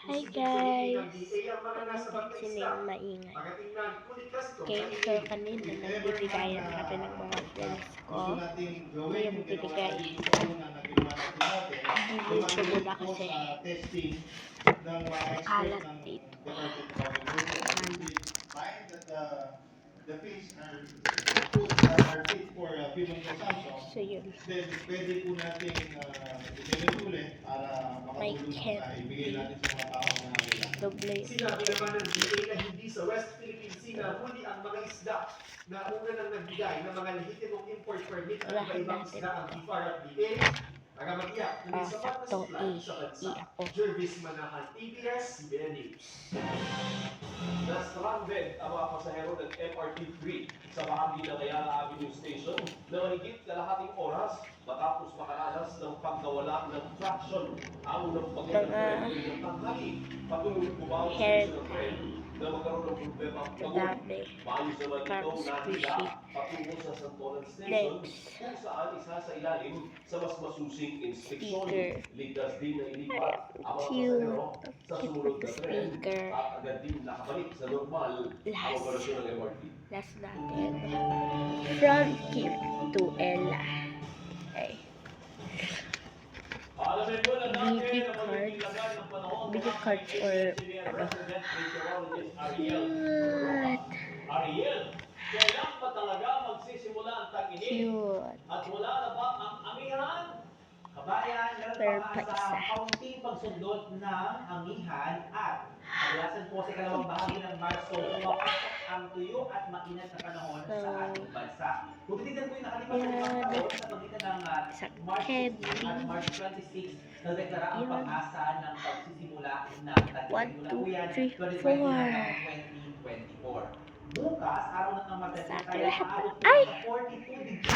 Hi guys! Nandun sila yung maingay. Okay, so kanina nagbibigayan kami ng mga friends ko. Ito yung binigay. Gilid ko muna kasi kalat dito. The fish are fit for human consumption, So yun. then pwede po natin i-deliver ulit para makatulong sa ibigay natin sa mga tao na nangangailangan. Doble. Sinabi naman ng DA na hindi sa West Philippine Sea na huli ang mga isda na una nang nagbigay ng mga lehitimong import permit at iba-ibang isda ang DFAR at DA. Tagamatiyak, hindi sapat na supply sa bansa. Jervis Manahan, ABS-CBN News. Na-stranded ang mga pasahero ng MRT-3 sa bahagi ng Ayala Avenue Station na mahigit kalahating oras matapos makaranas ng pagkawala ng traction. Ang unang pagkakatren ng tanghali, patuloy bumawi sa isang tren na magkaroon ng problema ang pagod. Maayos naman ito nahila patungo sa Santolan Station kung saan isa sa ilalim sa mas masusing inspeksyon. Ligtas din na ilipat ang mga pasahero sa sumunod na tren at agad din nakabalik sa normal ang operasyon ng MRT. Last natin. From Kim to Ella. Okay. BB cards or ano. Cute. Ariel, kailan pa talaga magsisimula ang tag-init? Cute. At wala na ba ang amihan? Kabayan, Pero meron pa pa isa. sa kaunting pagsundot ng amihan at kadalasan po sa ikalawang bahagi ng Marso, pumapasok ang tuyo at mainit na panahon sa ating bansa. Kung titignan po yung nakalipas na limang taon sa pagitan ng March 15 at March 26, nagdeklara ang pag-asa ng pagsisimula ng tag-init mula po yan 2020 hanggang 2024. Bukas, araw ng Martes, tayo maabot po sa 42 degrees.